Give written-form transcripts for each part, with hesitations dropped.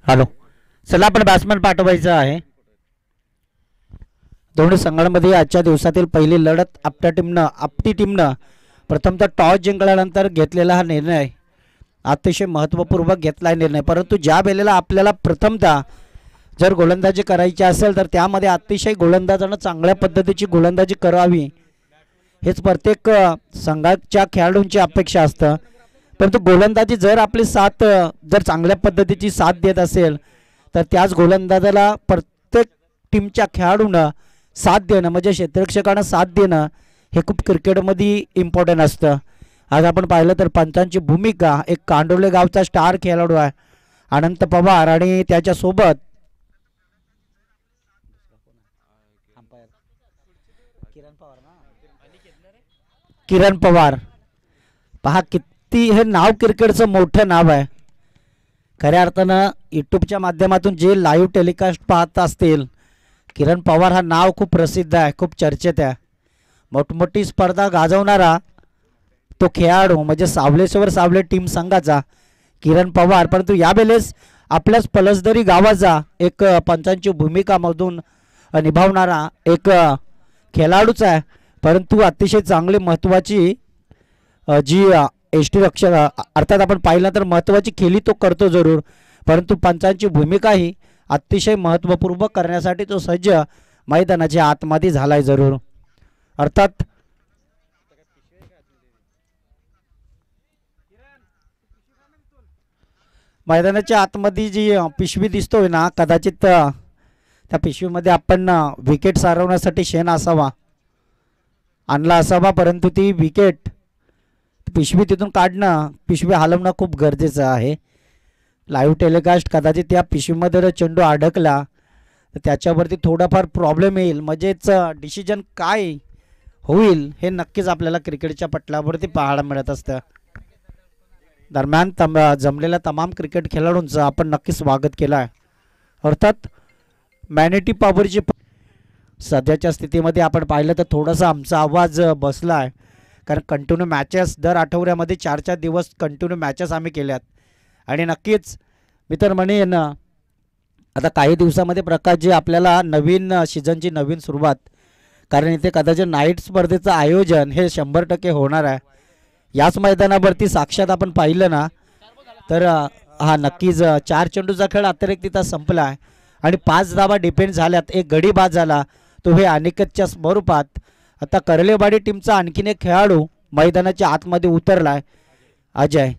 Hello, चला आपण batsman पाठवायचं आहे. दोन्ही संघांमध्ये आजच्या दिवसातील पहिली लढत आपटी टीमनं प्रथमतः टॉस जिंकल्यानंतर घेतलेला हा निर्णय अतिशय महत्त्वपूर्वक घेतला निर्णय. परंतु ज्या वेळेला आपल्याला प्रथमतः जर गोलंदाजी करायची असेल तर त्यामध्ये अतिशय गोलंदाजानं चांगल्या पद्धतीची गोलंदाजी करावी हेच प्रत्येक संघाच्या खेळाडूंची अपेक्षा असतं. परंतु गोलंदाजी जर आपली साथ जर चांगल्या पद्धतीची साथ देत असेल तर त्याच गोलंदाजाला प्रत्येक टीमच्या खेळाडूंना साथ देणं म्हणजे क्षेत्ररक्षकांना साथ देणं हे खूप क्रिकेटमध्ये इम्पॉर्टंट असतं. आज आपण पाहिलं तर पंचांची भूमिका एक कांडोले गावचा स्टार खेळाडू आहे अनंत पवार आणि त्याच्यासोबत किरण पवार. पहा किती हे नाव क्रिकेटचं मोठं नाव आहे. खऱ्या अर्थानं यूट्यूबच्या माध्यमातून जे लाईव्ह टेलिकास्ट पाहत असतील किरण पवार हा नाव खूप प्रसिद्ध आहे, खूप चर्चेत आहे. मोठमोठी स्पर्धा गाजवणारा तो खेळाडू म्हणजे सावलेश्वर सावले टीम संघाचा किरण पवार. परंतु यावेळेस आपल्याच पलसदरी गावाचा एक पंचांची भूमिकामधून निभावणारा एक खेळाडूच आहे. परंतु अतिशय चांगली महत्त्वाची जी यष्टीरक्षक अर्थात आपण पाहिलं तर महत्त्वाची खेळी तो करतो जरूर, परंतु पंचांची भूमिका ही अतिशय महत्त्वपूर्ण करण्यासाठी तो सज्ज मैदानाच्या आतमध्ये झालाय जरूर. अर्थात मैदानाच्या आतमध्ये जी पिशवी दिसतोय ना कदाचित त्या पिशवीमध्ये आपण विकेट सारवण्यासाठी शेण असावा आणला असावा, परंतु ती विकेट पिशवी तिथून काढणं पिशवी हलवणं खूप गरजेचं आहे. लाईव्ह टेलिकास्ट कदाचित त्या पिशवीमध्ये जर चेंडू अडकला तर त्याच्यावरती थोडाफार प्रॉब्लेम येईल, म्हणजेच डिसिजन काय होईल हे नक्कीच आपल्याला क्रिकेटच्या पटलावरती पाहायला मिळत असतं. दरम्यान जमलेल्या तमाम क्रिकेट खेळाडूंचं आपण नक्की स्वागत केलं आहे. अर्थात मॅनिटी पॉवरची सध्याच्या स्थितीमध्ये आपण पाहिलं तर थोडासा आमचा आवाज बसला आहे, कारण कंटिन्यू मॅचेस दर आठवड्यामध्ये 4-4 दिवस कंटिन्यू मॅचेस आम्ही केल्यात. आणि नक्कीच मी तर म्हणेन आता काही दिवसामध्ये प्रकाश जे आपल्याला नवीन सीझनची नवीन सुरुवात, कारण इथे कदाचित नाईट स्पर्धेचं आयोजन हे 100% होणार आहे. याच मैदानावरती साक्षात आपण पाहिलं ना तर हा नक्कीच 4 चेंडूचा खेळ अतिरिक्त तिथं संपला आहे आणि 5 धावा डिपेंड झाल्यात. एक गडी बाद झाला तो हे अनिकेतच्या स्वरूपात. आता कर्लेवाडी टीमचा आणखीन एक खेळाडू मैदानाच्या आतमध्ये उतरलाय अजय.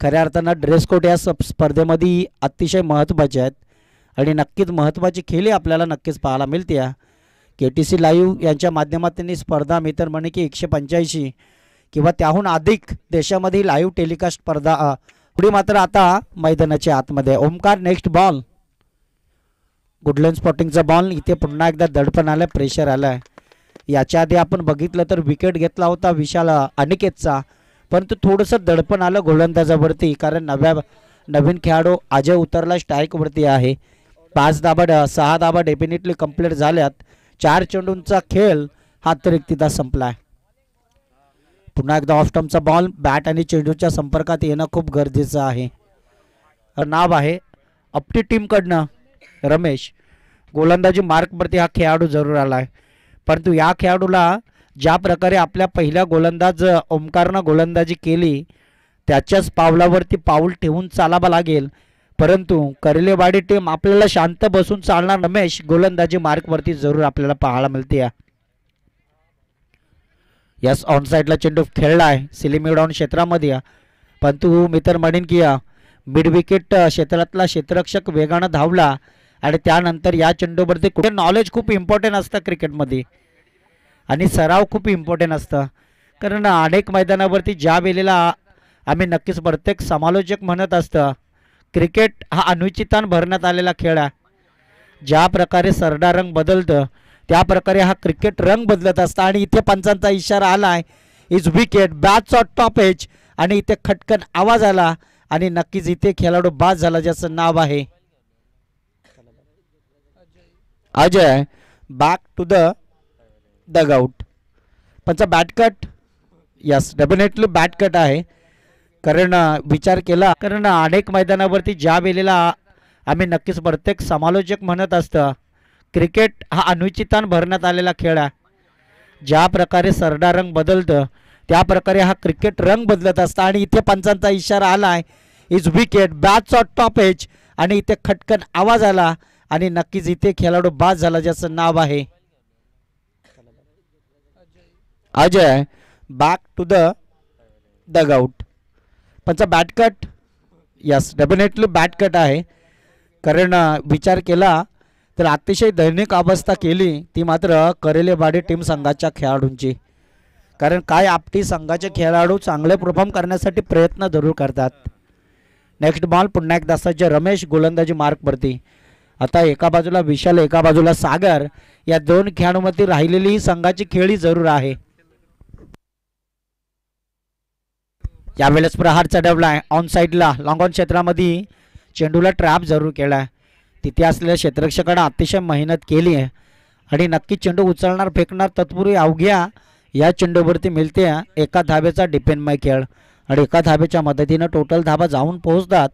खऱ्या अर्थानं ड्रेस कोड या स्पर्धेमध्ये अतिशय महत्त्वाचे आहेत आणि नक्कीच महत्त्वाची खेळी आपल्याला नक्कीच पाहायला मिळते. KTC लाईव्ह यांच्या माध्यमातून ही स्पर्धा मी तर म्हणे की 185 किंवा त्याहून अधिक देशामध्ये लाईव्ह टेलिकास्ट स्पर्धा पुढे मात्र आता मैदानाच्या आतमध्ये. ओमकार नेक्स्ट बॉल, गुडलँड स्पॉटिंगचा बॉल. इथे पुन्हा एकदा दडपण आलं, प्रेशर आलं आहे. याच्या आधी आपण बघितलं तर विकेट घेतला होता विशाल अनिकेतचा, परंतु थोडंसं दडपण आलं गोलंदाजावरती, कारण नवीन खेळाडू अजय उतरला स्ट्राईकवरती आहे. 5 धाबा 6 धाबा डेफिनेटली कंप्लीट झाल्यात. 4 चेंडूंचा खेळ हा अतिरिक्त तिथं संपला आहे. पुन्हा एकदा ऑफ स्टंपचा बॉल. बॅट आणि चेंडूच्या संपर्कात येणं खूप गरजेचं आहे. नाव आहे आपटी टीमकडनं रमेश. गोलंदाजी मार्कवरती हा खेळाडू जरूर आला आहे, परंतु या खेळाडूला ज्या प्रकारे आपल्या पहिल्या गोलंदाज ओमकारनं गोलंदाजी केली त्याच्याच पावलावरती पाऊल ठेवून चालावं लागेल. परंतु कर्लेवाडी टीम आपल्याला शांत बसून चालणार रमेश गोलंदाजी मार्कवरती जरूर आपल्याला पाहायला मिळते. यस, ऑन साईडला चेंडू खेळला आहे सिलिमिडाऊन क्षेत्रामध्ये, परंतु मी तर म्हणेन की मिड विकेट क्षेत्रातला क्षेत्ररक्षक वेगानं धावला आणि त्यानंतर या चेंडूवरती कुठे नॉलेज खूप इम्पॉर्टंट असतं क्रिकेटमध्ये आणि सराव खूप इम्पॉर्टंट असतं. कारण अनेक मैदानावरती ज्या वेळेला आम्ही नक्कीच प्रत्येक समालोचक म्हणत असतं क्रिकेट हा अनिश्चितान भरण्यात आलेला खेळ आहे. ज्या प्रकारे सरडा रंग बदलतं त्या प्रकारे हा क्रिकेट रंग बदलत असतं आणि इथे पंचांचा इशारा आला आहे is wicket bats on top edge आणि इथे खटकन आवाज आला आणि नक्कीच इथे खेळाडू बाद झाला ज्याचं नाव आहे Ajay. Back to the dugout. पंचा bat cut. Yes, definitely bat cut आहे, कारण विचार केला कारण अनेक मैदानावरती ज्या वेळेला आम्ही नक्कीच प्रत्येक समालोचक म्हणत असतं क्रिकेट हा अनिश्चितान भरण्यात आलेला खेळ आहे। ज्या प्रकारे सरडा रंग बदलतं त्या प्रकारे हा क्रिकेट रंग बदलत असतं आणि इथे पंचांचा इशारा आलाय is wicket bats on top edge आणि इथे खटकन आवाज आला आणि नक्कीच इथे खेळाडू बाद झाला ज्याचं नाव आहे Ajay. Back to the dugout. पंचा bat cut yes definitely bat cut आहे कारण विचार केला तर अतिशय दैनिक अवस्था केली ती मात्र करेलेवाडी टीम संघाच्या खेळाडूंची कारण काय आपटी संघाचे खेळाडू चांगले परफॉर्म करण्यासाठी प्रयत्न जरूर करतात। नेक्स्ट बॉल पुन्हा एकदा सज्ज रमेश गोलंदाजी मार्कवरती। आता एका बाजूला विशाल एका बाजूला सागर या दोन खेळाडूंमध्ये राहिलेली ही संघाची खेळी जरूर आहे। यावेळेस प्रहार चढवलाय ऑन साईडला लॉंग ऑन क्षेत्रामध्ये चेंडूला ट्रॅप जरूर केलाय तिथे असलेल्या क्षेत्ररक्षकाने अतिशय मेहनत केली आहे आणि नक्की चेंडू उचलणार फेकणार तत्पूर्वी अवघ्या या चेंडूवरती मिळते एका धाब्याचा डिपेंडमय खेळ आणि एका धाब्याच्या मदतीने टोटल धाबा जाऊन पोहोचतात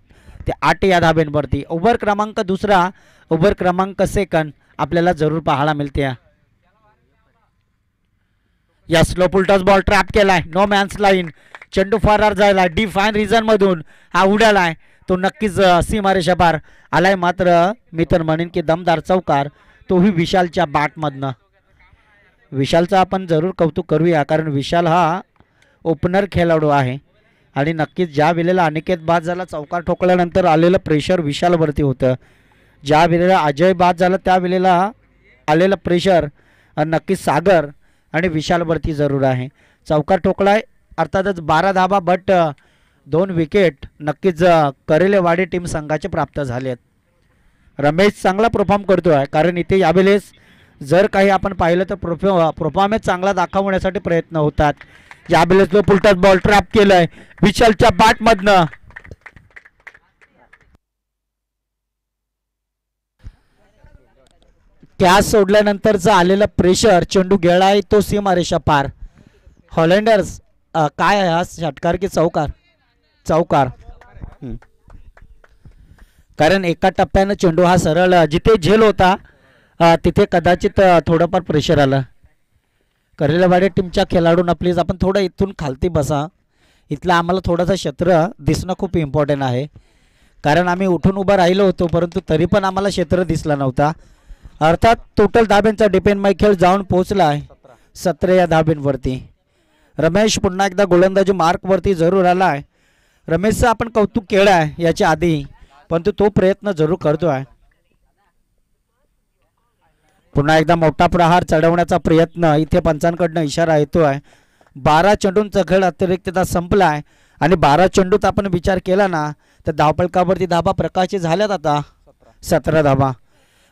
ते 8 या धाब्यांवरती। ओव्हर क्रमांक दुसरा ओव्हर क्रमांक सेकंड आपल्याला जरूर पाहायला मिळते। या स्लो पुलटॉस बॉल ट्रॅप केलाय नो मॅन्स लाईन चेंडू फरार झाला डिफाईन रिझन मधून हा उडालाय तो नक्कीच सीमारेषा पार आलाय मात्र मी तर म्हणेन की दमदार चौकार तोही विशालच्या बॅटमधनं। विशालचा आपण जरूर कौतुक करूया कारण विशाल हा ओपनर खेळाडू आहे आणि नक्कीच ज्या वेळेला अनिकेत बाद झाला चौकार ठोकल्यानंतर आलेलं प्रेशर विशालवरती होतं ज्या वेळेला अजय बाद झाला त्या वेळेला आलेलं प्रेशर नक्कीच सागर आणि विशालवरती जरूर आहे। चौकार ठोकलाय अर्थातच 12 धाबा बट 2 विकेट नक्कीच करेलेवाडी टीम संघाचे प्राप्त झालेत। रमेश चांगला परफॉर्म करतोय कारण इथे यावेळेस जर काही आपण पाहिलं तर परफॉर्मन्स चांगला दाखवण्यासाठी प्रयत्न होतात। यावेळेस तो पुलटॉस बॉल ट्रॅप केलाय विशालच्या बॅटमधनं कॅच सोडल्यानंतरचा आलेला प्रेशर चेंडू गेलाय तो सीमारेषा पार। हॉलंडर्स काय आहे हा षटकार की चौकार चौकार कारण एका टप्प्यानं चेंडू हा सरळ जिथे झेल होता तिथे कदाचित थोडंफार प्रेशर आलं। करेलेवाडी टीमच्या खेळाडूंना प्लीज आपण थोडं इथून खालती बसा इथलं आम्हाला थोडंसं क्षेत्र दिसणं खूप इम्पॉर्टंट आहे कारण आम्ही उठून उभं राहिलो होतो परंतु तरी पण आम्हाला क्षेत्र दिसला नव्हता। अर्थात टोटल धाब्यांचा डिपेंडमय खेळ जाऊन पोहोचला आहे 17 या धाब्यांवरती। रमेश पुन्हा एकदा गोलंदाजी मार्कवरती जरूर आला आहे। रमेशचं आपण कौतुक केलं आहे याच्या आधी परंतु तो प्रयत्न जरूर करतो आहे। पुन्हा एकदा मोठा प्रहार चढवण्याचा प्रयत्न इथे पंचांकडनं इशारा येतो आहे। 12 चेंडूंचा खेळ अतिरिक्तता संपला आहे आणि 12 चेंडूत आपण विचार केला ना तर धावफलकावरती धाबा प्रकाशित झाल्यात आता 17 धाबा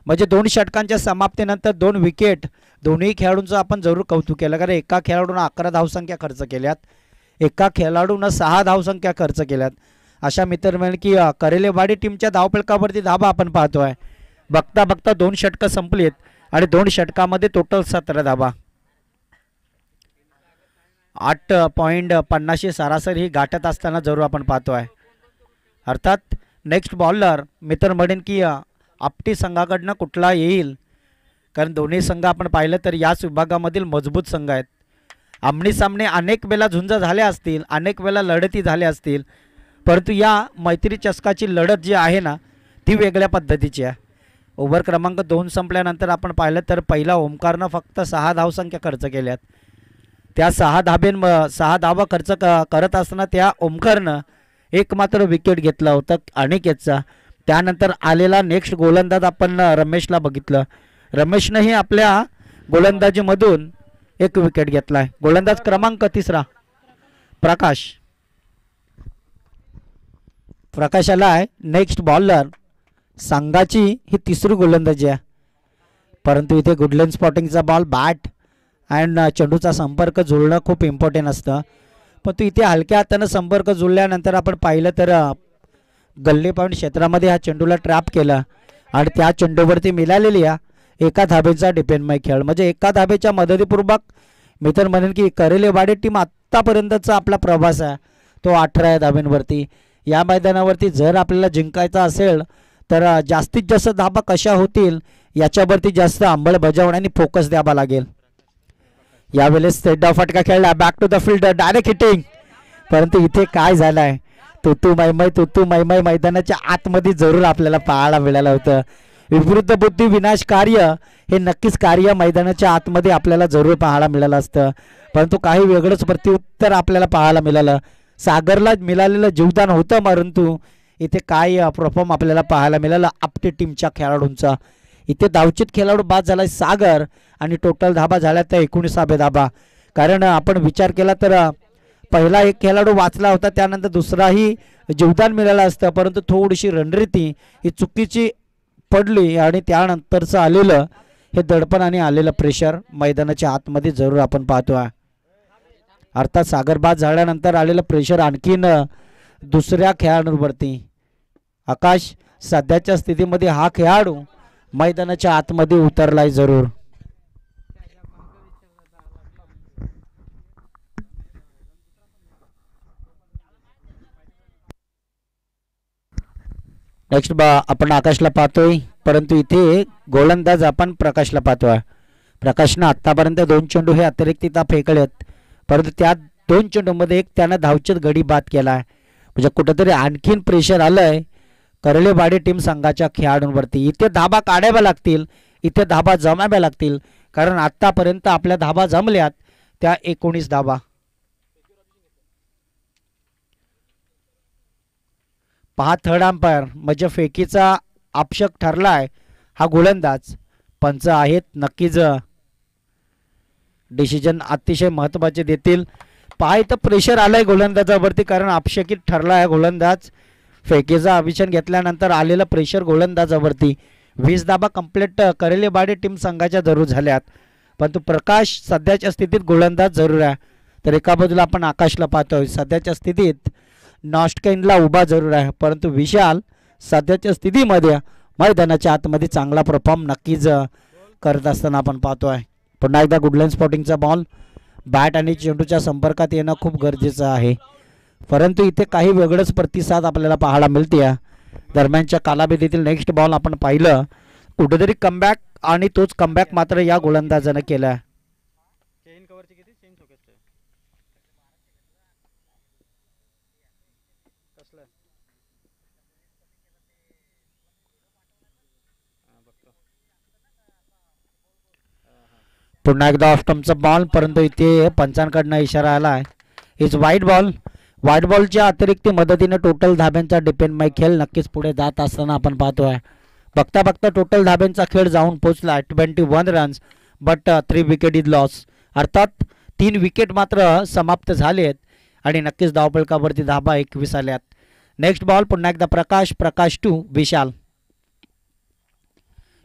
म्हणजे 2 षटकांच्या समाप्तीनंतर 2 विकेट दोन्ही खेळाडूंचं आपण जरूर कौतुक केलं कारण एका खेळाडूनं 11 धावसंख्या खर्च केल्यात एका खेळाडूनं 6 धावसंख्या खर्च केल्यात। अशा मित्र मिळेल की करेलेवाडी टीमच्या धावफलकावरती धाबा आपण पाहतोय बघता बघता 2 षटकं संपलीत आणि 2 षटकामध्ये टोटल 17 धाबा 8.50 सरासरी ही गाठत असताना जरूर आपण पाहतोय। अर्थात नेक्स्ट बॉलर मित्र म्हणेन की आपटी संघाकडनं कुठला येईल कारण दोन्ही संघ आपण पाहिलं तर याच विभागामधील मजबूत संघ आहेत। आमने सामने अनेक वेळा झुंज झाल्या असतील अनेक वेळा लढती झाल्या असतील परंतु या मैत्री चषकाची लढत जी आहे ना ती वेगळ्या पद्धतीची आहे। ओव्हर क्रमांक 2 संपल्यानंतर आपण पाहिलं तर पहिला ओमकारनं फक्त 6 धावसंख्या खर्च केल्यात त्या 6 धावा खर्च करत असताना त्या ओमकारनं एक मात्र विकेट घेतला होता अनिकेतचा। त्यानंतर आलेला नेक्स्ट गोलंदाज आपण रमेशला बघितलं रमेशनेही आपल्या गोलंदाजीमधून 1 विकेट घेतलाय। गोलंदाज क्रमांक 3 प्रकाश आलाय। नेक्स्ट बॉलर संघाची ही 3री गोलंदाजी आहे परंतु इथे गुडलेन स्पॉटिंगचा बॉल बॅट अँड चेंडूचा संपर्क जुळणं खूप इम्पॉर्टंट असतं पण तो इथे हलक्या हाताने संपर्क जुळल्यानंतर आपण पाहिलं तर गल्ली पॉईंट क्षेत्रामध्ये हा चेंडूला ट्रॅप केला आणि त्या चेंडूवरती मिळालेली एका धाब्याचा डिपेंडमय खेळ म्हणजे एका धाब्याच्या मदतीपूर्वक मी तर म्हणेन की करेलेवाडी टीम आत्तापर्यंतचा आपला प्रवास आहे तो 18 धाब्यांवरती। या मैदानावरती जर आपल्याला जिंकायचा असेल तर जास्तीत जास्त धाबा कशा होतील याच्यावरती जास्त अंमलबजावणी आणि फोकस द्यावा लागेल. यावेळेस सेट डाव फटका खेळला, back to the field, direct hitting. परंतु इथे काय झालंय, तुतू मैमय मैदानाच्या आतमध्ये जरूर आपल्याला पाहायला मिळालं होतं. विवृद्ध बुद्धी विनाश कार्य हे नक्कीच कार्य मैदानाच्या आतमध्ये आपल्याला जरूर पाहायला मिळालं असतं, परंतु काही वेगळंच प्रत्युत्तर आपल्याला पाहायला मिळालं. सागरला मिळालेलं जीवदान होतं, परंतु इथे काय परफॉर्म आपल्याला पाहायला मिळालं आपटे टीमच्या खेळाडूंचा. इथे धावचित खेळाडू बाद झालाय सागर आणि टोटल धाबा झाल्या त्या 19 धाबा. कारण आपण विचार केला तर पहिला एक खेळाडू वाचला होता, त्यानंतर दुसराही जीवदान मिळालं असतं, परंतु थोडीशी रणनीती ही चुकीची पडली आणि त्यानंतरचं आलेलं हे दडपण आणि आलेलं प्रेशर मैदानाच्या आतमध्ये जरूर आपण पाहतोय. अर्थात सागर बाद झाल्यानंतर आलेलं प्रेशर आणखीन दुसऱ्या खेळाडूंवरती. आकाश, सध्याच्या स्थितीमध्ये हा खेळाडू मैदानाच्या आतमध्ये उतरलाय जरूर. नेक्स्ट आपण आकाशला पाहतोय, परंतु इथे गोलंदाज आपण प्रकाशला पाहतोय. प्रकाशनं आतापर्यंत 2 चेंडू हे अतिरिक्तता फेकलेत, परंतु त्या 2 चेंडूमध्ये एक त्यानं धावचीत गडी बाद केलाय. म्हणजे कुठेतरी आणखीन प्रेशर आलंय करलेवाडी टीम संघाच्या खेळाडूंवरती. इथे धाबा काढाव्या लागतील, इथे धाबा जमाव्या लागतील, कारण आतापर्यंत आपल्या धाबा जमल्यात त्या 19 धाबा. पहा थर्ड अंपायर म्हणजे फेकीचा आक्षेप ठरलाय हा गोलंदाज. पंच आहेत, नक्कीच डिसिजन अतिशय महत्त्वाचे देतील. पहा इथं प्रेशर आलाय गोलंदाजावरती, कारण आक्षेपित ठरला आहे गोलंदाज. फेकीचा अभिषेक घेतल्यानंतर आलेलं प्रेशर गोलंदाजावरती. 20 धाबा कंप्लीट करेलेवाडी टीम संघाच्या जरूर झाल्यात, परंतु प्रकाश सध्याच्या स्थितीत गोलंदाज जरूर आहे. तर एका बाजूला आपण आकाशला पाहतोय, सध्याच्या स्थितीत नॉस्टकेनला उभा जरूर आहे, परंतु विशाल सध्याच्या स्थितीमध्ये मैदानाच्या आतमध्ये चांगला परफॉर्म नक्कीच करत असताना आपण पाहतोय. पुन्हा एकदा गुडलाईन स्पॉटिंगचा बॉल बॅट आणि चेंडूच्या संपर्कात येणं खूप गरजेचं आहे, परंतु इथे काही वेगळंच प्रतिसाद आपल्याला पाहायला मिळते. दरम्यानच्या कालावधीतील नेक्स्ट बॉल आपण पाहिलं, कुठेतरी कमबॅक आणि तोच कमबॅक मात्र या गोलंदाजानं केला. पुन्हा एकदा ऑफ स्टंपचा बॉल, परंतु इथे पंचांकडनं इशारा आला आहे. इज वाईट बॉल. व्हाईट बॉलच्या अतिरिक्त मदतीने टोटल धाब्यांचा डिपेंडमय खेळ नक्कीच पुढे जात असताना आपण पाहतोय. बघता बघता टोटल धाब्यांचा खेळ जाऊन पोहोचला 21 runs, but 3 wicket is loss. अर्थात 3 विकेट मात्र समाप्त झालेत आणि नक्कीच धावफलकावरती धाबा 21 आल्यात. नेक्स्ट बॉल पुन्हा एकदा प्रकाश टू विशाल.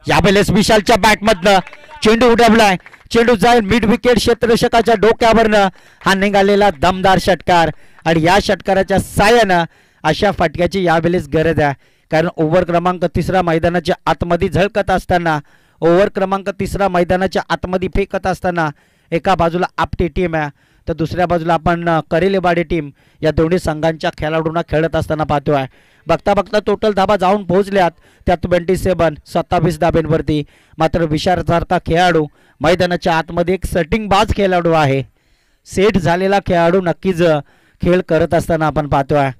यावेळेस विशालच्या बॅटमधनं चेंडू उडवलाय, चेंडू जाईल मिड विकेट क्षेत्ररक्षकाच्या डोक्यावरनं. हा निघालेला दमदार षटकार आणि या षटकाराच्या साहाय्यानं अशा फटक्याची यावेळेस गरज आहे, कारण ओव्हर क्रमांक 3 मैदानाच्या आतमध्ये झळकत असताना, ओव्हर क्रमांक 3 मैदानाच्या आतमध्ये फेकत असताना एका बाजूला आपटी टीम आहे तर दुसऱ्या बाजूला आपण करेलेवाडी टीम या दोन्ही संघांच्या खेळाडूंना खेळत असताना पाहतोय. बघता बघता टोटल धाबा जाऊन पोहोचल्यात त्या 27 धाब्यांवरती. मात्र विशालसारखा खेळाडू मैदानाच्या आतमध्ये एक सेटिंग बाज खेळाडू आहे, सेट झालेला खेळाडू नक्कीच खेळ करत असताना आपण पाहतोय.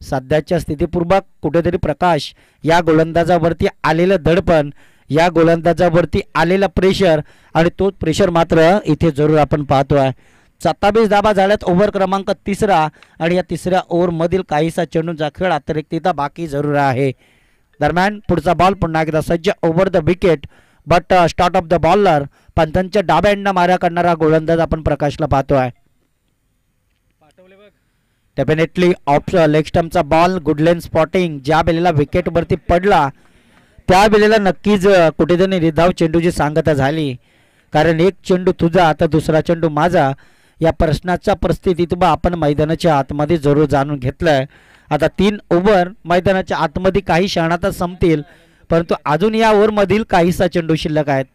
सध्याच्या स्थितीपूर्वक कुठेतरी प्रकाश या गोलंदाजावरती आलेलं दडपण, या गोलंदाजावरती आलेला प्रेशर आणि तोच प्रेशर मात्र इथे जरूर आपण पाहतोय. 27 धाबा झाल्यात ओव्हर क्रमांक 3 आणि या 3ऱ्या ओव्हरमधील काहीसा चेंडूंचा खेळ अतिरिक्तता बाकी जरूर आहे. दरम्यान पुढचा बॉल पुन्हा एकदा सज्ज over the wicket, but start of the bowler. पंचांच्या डाव्या एंडना मारा करणारा गोलंदाज आपण प्रकाशला पाहतोय. डेफिनेटली ऑफ लेग स्टंपचा बॉल, गुडलेन स्पॉटिंग. ज्या वेळेला विकेटवरती पडला त्या वेळेला नक्कीच कुठेतरी निर्धाव चेंडूची सांगता झाली, कारण एक चेंडू तुझा तर दुसरा चेंडू माझा या प्रश्नाच्या परिस्थितीत आपण मैदानाच्या आतमध्ये जरूर जाणून घेतलंय. आता 3 ओव्हर मैदानाच्या आतमध्ये काही क्षणातच संपतील, परंतु अजून या ओव्हरमधील काहीसा चेंडू शिल्लक आहेत.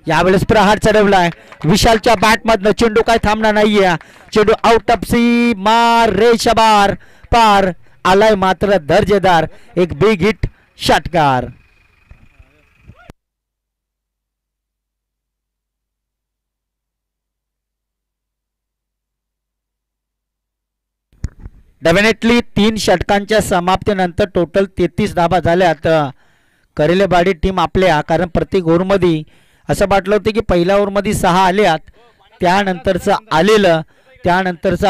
यावेळेस प्रहार चढवलाय विशालच्या बॅटमधनं, चेंडू काय थांबणार नाहीये. चेंडू आउट ऑफ सीमा रेषाबार पार आलाय, मात्र दर्जेदार एक बिग हिट षटकार. डेफिनेटली 3 षटकांच्या समाप्तीनंतर टोटल 33 धाबा झाल्यात करेलेबाडी टीम आपल्या. कारण प्रत्येक ओव्हरमध्ये असं वाटलं होतं की पहिल्या ओव्हरमध्ये 6 आल्यात, त्यानंतरचं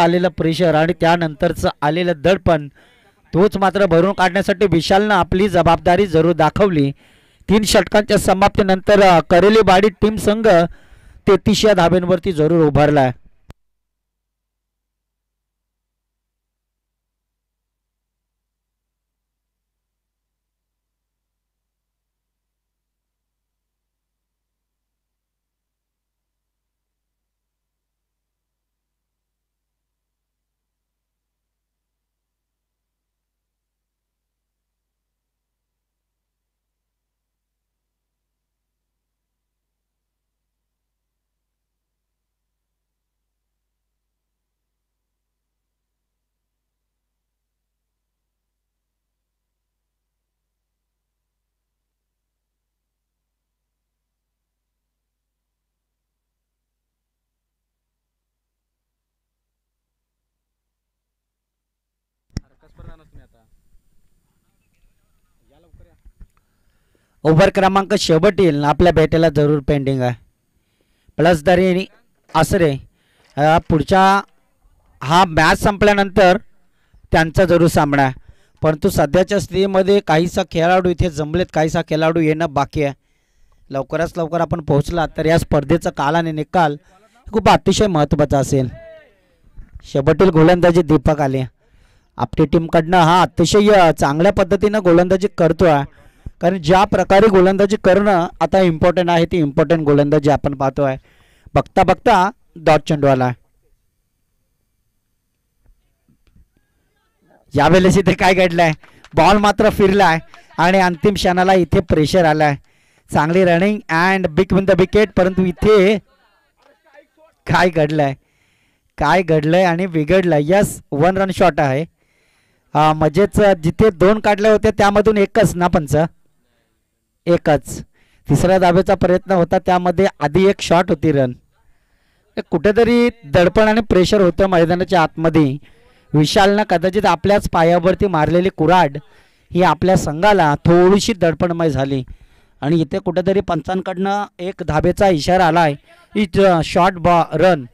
आलेलं प्रेशर आणि त्यानंतरचं आलेलं दडपण तोच मात्र भरून काढण्यासाठी विशालनं आपली जबाबदारी जरूर दाखवली. 3 षटकांच्या समाप्तीनंतर करेलेबाडी टीम संघ 33 धाब्यांवरती जरूर उभारलाय. ओव्हर क्रमांक शेवटील आपल्या भेटेला जरूर पेंडिंग आहे. प्लस तरी आसरे पुढच्या हा मॅच संपल्यानंतर त्यांचा जरूर सामना आहे. परंतु सध्याच्या स्थितीमध्ये काहीसा खेळाडू इथे जमलेत, काहीसा खेळाडू येणं बाकी आहे. लवकरात लवकर आपण पोहोचला तर या स्पर्धेचा काल आणि निकाल खूप अतिशय महत्त्वाचा असेल. शेवटील गोलंदाजी दीपक आले. आपली टीमकडनं हा अतिशय चांगल्या पद्धतीनं गोलंदाजी करतोय. कारण ज्या प्रकारे गोलंदाजी करणं आता इम्पॉर्टंट आहे, ती इम्पॉर्टंट गोलंदाजी आपण पाहतोय. बघता बघता डॉट चेंडू आला. यावेळेस इथे काय घडलंय, बॉल मात्र फिरलाय आणि अंतिम क्षणाला इथे प्रेशर आलाय. चांगली running and big win the wicket. परंतु इथे काय घडलंय आणि बिघडलंय. यस, 1 रन शॉट आहे. म्हणजेच जिथे 2 काढले होते त्यामधून एकच ना पंच, एकच. तिसऱ्या धाब्याचा प्रयत्न होता, त्यामध्ये आधी एक शॉट होती रन. कुठेतरी दडपण आणि प्रेशर होतं मैदानाच्या आतमध्ये. विशालनं कदाचित आपल्याच पायावरती मारलेली कुऱ्हाड ही आपल्या संघाला थोडीशी दडपणमय झाली आणि इथे कुठेतरी पंचांकडनं एक धाब्याचा इशारा आलाय. शॉट रन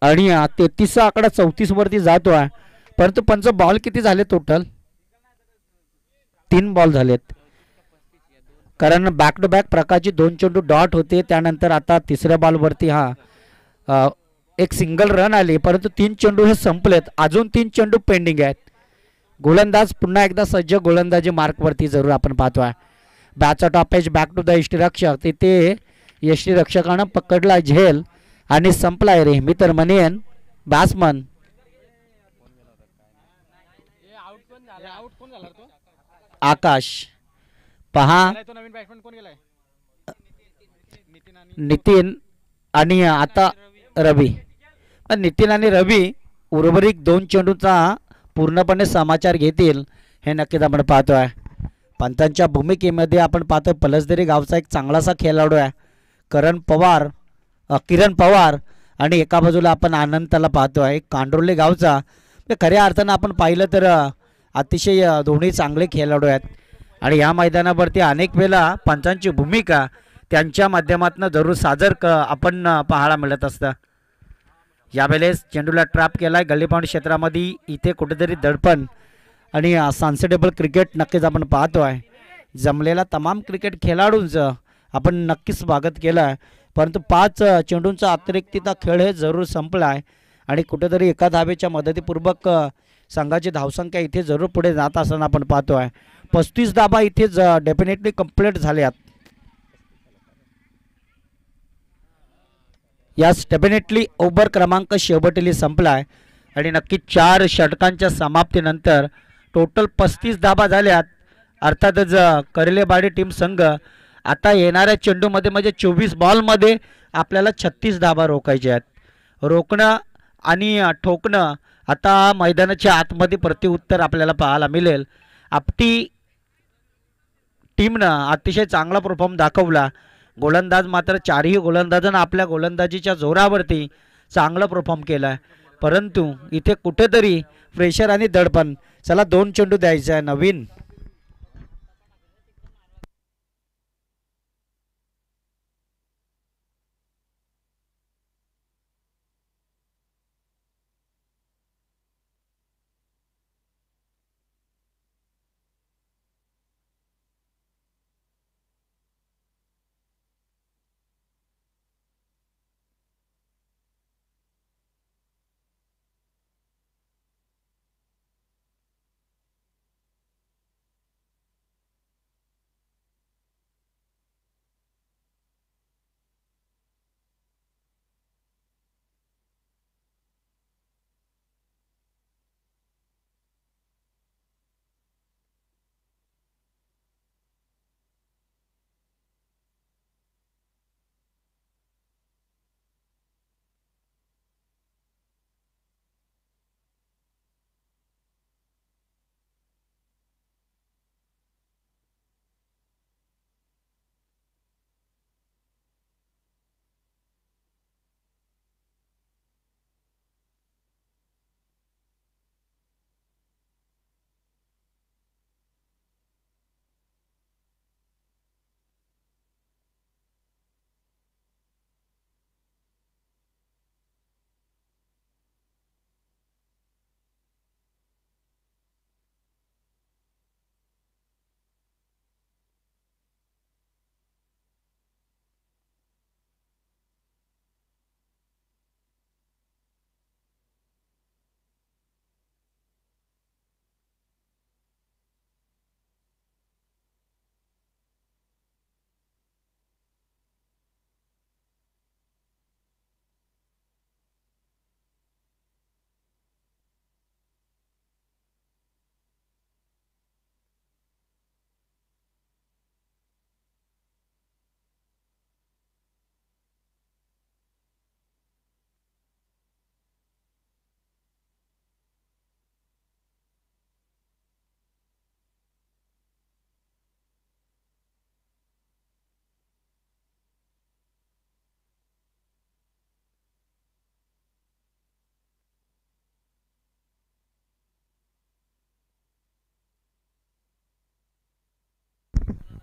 आणि 33 आकडा 34 वरती जातोय. परंतु पंच बॉल किती झाले टोटल? 3 बॉल झालेत. कारण बॅक टू बॅक प्रकारची 2 चेंडू डॉट होते. त्यानंतर आता तिसऱ्या बॉलवरती एक सिंगल रन आली. परंतु 3 चेंडू हे संपलेत. अजून 3 चेंडू पेंडिंग आहेत. गोलंदाज पुन्हा एकदा सज्ज गोलंदाजी मार्कवरती जरूर आपण पाहतोय. बॅटचा टॉपेज बॅक टू द यष्टीरक्षक. तिथे यष्टीरक्षकानं पकडला झेल आणि संपलाय रे. मी तर म्हणेन बॅट्समन आकाश. पहा नितीन आणि आता रवी. नितीन आणि रवी उर्वरित 2 चेंडूचा पूर्णपणे समाचार घेतील हे नक्कीच आपण पाहतोय. पंतांच्या भूमिकेमध्ये आपण पाहतो पलसदरी गावचा एक चांगलासा खेळाडू आहे किरण पवार आणि एका बाजूला आपण आनंदला पाहतोय कांडोर्ले गावचा. खऱ्या अर्थानं आपण पाहिलं तर अतिशय दोन्ही चांगले खेळाडू आहेत आणि या मैदानावरती अनेक वेळा पंचांची भूमिका त्यांच्या माध्यमातून जरूर सादर आपण पाहायला मिळत असतं. यावेळेस चेंडूला ट्रॅप केलाय गल्लीपाऊंड क्षेत्रामध्ये. इथे कुठेतरी दडपण आणि सेन्सिटेबल क्रिकेट नक्कीच आपण पाहतोय. जमलेला तमाम क्रिकेट खेळाडूंचं आपण नक्कीच स्वागत केलं आहे. परंतु 5 चेंडूंचा अतिरिक्तचा खेळ हे जरूर संपला आहे आणि कुठेतरी एका धावेच्या मदतीपूर्वक संघाची धावसंख्या इथे जरूर पुढे जात असताना आपण पाहतोय. 35 धाबा इथे डेफिनेटली कंप्लीट झाल्यात. यास डेफिनेटली ओव्हर क्रमांक शेवटली संपलाय आणि नक्की 4 षटकांच्या समाप्तीनंतर टोटल 35 धाबा झाल्यात. अर्थातच करेलेबाडी टीम संघ आता येणाऱ्या चेंडूमध्ये म्हणजे 24 बॉलमध्ये आपल्याला 36 धाबा रोखायचे आहेत. रोखणं आणि ठोकणं आता मैदानाच्या आतमध्ये प्रत्युत्तर आपल्याला पाहायला मिळेल. आपटी टीमनं अतिशय चांगला परफॉर्म दाखवला. गोलंदाज मात्र चारही गोलंदाजांना आपल्या गोलंदाजीच्या जोरावरती चांगला परफॉर्म केला. परंतु इथे कुठेतरी प्रेशर आणि दडपण. चला 2 चेंडू द्यायचा आहे नवीन.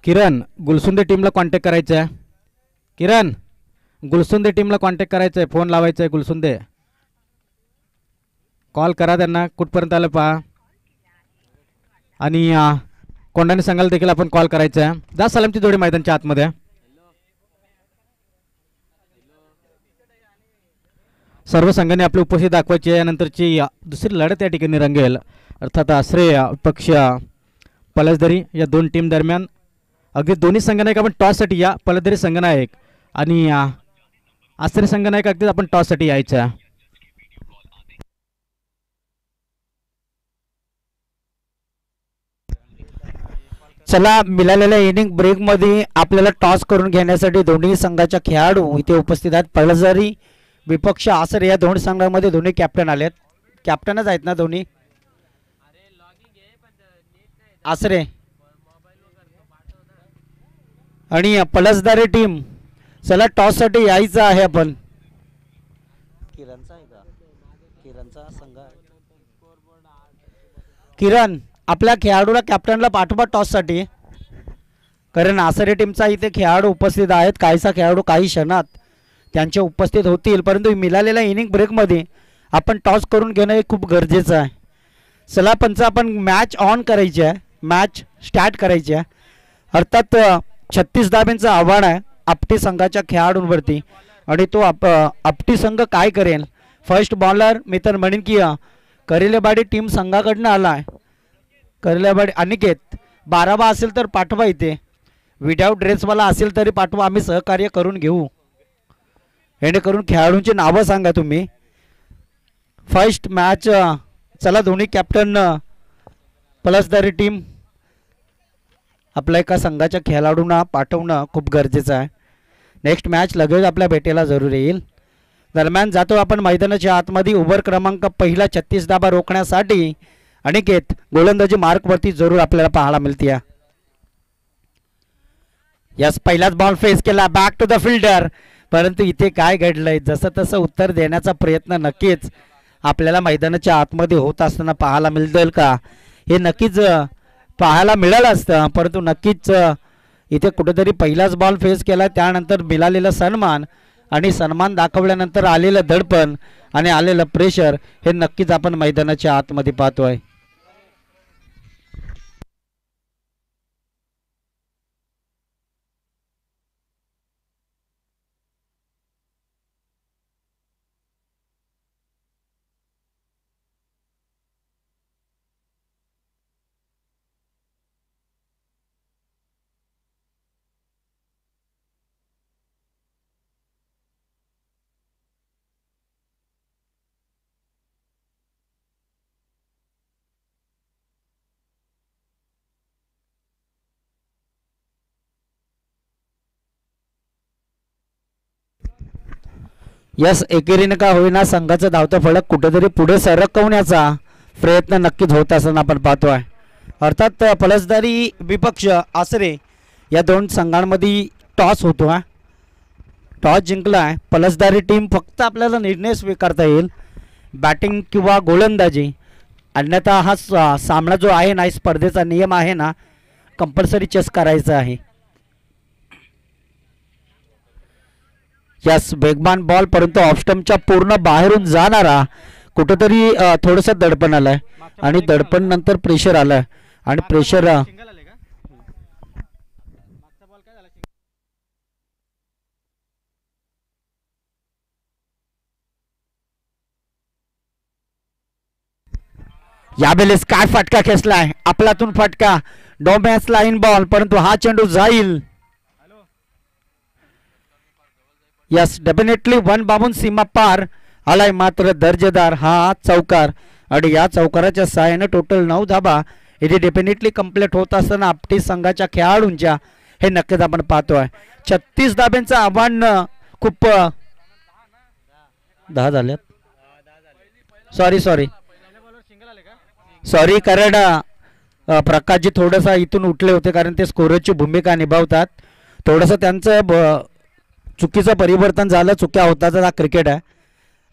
किरण गुलसुंदे टीमला कॉन्टॅक्ट करायचा आहे. किरण गुलसुंदे टीमला कॉन्टॅक्ट करायचा आहे. फोन लावायचा आहे. गुलसुंदे कॉल करा त्यांना. कुठपर्यंत आलं पहा. आणि कोंडाने संघाला देखील आपण कॉल करायचा आहे. जा सलामची जोडी मैदानच्या आतमध्ये. सर्व संघाने आपली उपस्थिती दाखवायची आहे. यानंतरची दुसरी लढत या ठिकाणी रंगेल. अर्थात आश्रय पक्ष पलसदरी या 2 टीम दरम्यान. अगदी दोन्ही संघनायक आपण टॉससाठी या. पलसदरी संघनायक आणि आश्रय संघनायक अगदीच आपण टॉससाठी यायचं. चला मिळालेल्या इनिंग ब्रेकमध्ये आपल्याला टॉस करून घेण्यासाठी दोन्ही संघाच्या खेळाडू इथे उपस्थित आहेत. पलसदरी विपक्ष आसरे या 2 संघांमध्ये दोन्ही कॅप्टन आलेत. कॅप्टनच आहेत ना दोन्ही. आसरे आणि पलसदारी टीम. चला टॉससाठी यायचं आहे आपण. किरणचा आहे का? किरणचा संघ. किरण आपल्या खेळाडूला कॅप्टनला पाठवा टॉससाठी. कारण आसरे टीमचा इथे खेळाडू उपस्थित आहेत. काहीसा खेळाडू काही क्षणात त्यांचे उपस्थित होतील. परंतु मिळालेल्या इनिंग ब्रेकमध्ये आपण टॉस करून घेणं हे खूप गरजेचं आहे. चला पंच आपण मॅच ऑन करायची आहे. मॅच स्टार्ट करायची आहे. अर्थात 36 धाब्यांचं आव्हान आहे आपटी संघाच्या खेळाडूंवरती. आणि तो आपटी संघ काय करेल. फर्स्ट बॉलर मी तर म्हणेन की करेलेबाडी टीम संघाकडनं आला आहे. करेलेबाडी अनिकेत 12 असेल तर पाठवा. इथे विदाऊट ड्रेसवाला असेल तरी पाठवा. आम्ही सहकार्य करून घेऊ. जेणेकरून खेळाडूंची नावं सांगा तुम्ही. First match. चला दोन्ही कॅप्टन पलसदारी टीम आपल्या एका संघाच्या खेळाडूंना पाठवणं खूप गरजेचं आहे. नेक्स्ट मॅच लगेच आपल्या भेटेला जरूर येईल. दरम्यान जातो आपण मैदानाच्या आतमध्ये. ओव्हर क्रमांक पहिला 36 धाबा रोखण्यासाठी अनिकेत गोलंदाजी मार्कवरती जरूर आपल्याला पाहायला मिळते. यस, पहिलाच बॉल फेस केला, बॅक टू द फिल्डर. परंतु इथे काय घडलंय, जसं तसं उत्तर देण्याचा प्रयत्न नक्कीच आपल्याला मैदानाच्या आतमध्ये होत असताना पाहायला मिळेल का, हे नक्कीच पाहायला मिळालं असतं. परंतु नक्कीच इथे कुठेतरी पहिलाच बॉल फेस केला, त्यानंतर मिळालेला सन्मान आणि सन्मान दाखवल्यानंतर आलेलं दडपण आणि आलेलं प्रेशर हे नक्कीच आपण मैदानाच्या आतमध्ये पाहतोय. यस, एकेरीने का होईना संघाचं धावतं फलक कुठेतरी पुढे सरकवण्याचा प्रयत्न नक्कीच होत असताना आपण पाहतोय. अर्थात फलसदारी विपक्ष आसरे या दोन संघांमध्ये टॉस होतो. टॉस जिंकलाय फलसदारी टीम. फक्त आपल्याला निर्णय स्वीकारता येईल बॅटिंग किंवा गोलंदाजी, अन्यथा हा सामना जो आहे ना, स्पर्धेचा नियम आहे ना, कंपल्सरी चेस करायचा आहे. यस, वेगवान बॉल, परंतु ऑफस्टम्पच्या पूर्ण बाहेरून जाणारा. कुठेतरी थोडंसं दडपण आलंय आणि दडपण नंतर प्रेशर आलंय आणि प्रेशर यावेळेस काय फटका खेचलाय, आपलातून फटका, नो मॅच लाईन बॉल, परंतु हा चेंडू जाईल. यस, डेफिनेटली वन बाबून सीमा पार आलाय, मात्र दर्जेदार हा चौकार आणि या चौकाराच्या सहाय्याने टोटल 9 धाबा इथे डेफिनेटली कंप्लीट होत असताना आपटी संघाच्या खेळाडूंच्या हे नक्कीच आपण पाहतोय. 36 धाब्यांचं आव्हान खूप 10 झाल्यात. सॉरी कारण प्रकाशजी थोडंसं इथून उठले होते, कारण ते स्कोररची भूमिका निभावतात. थोडंसं त्यांचं चुकीचं परिवर्तन झालं, चुक्या होताचा हा क्रिकेट आहे.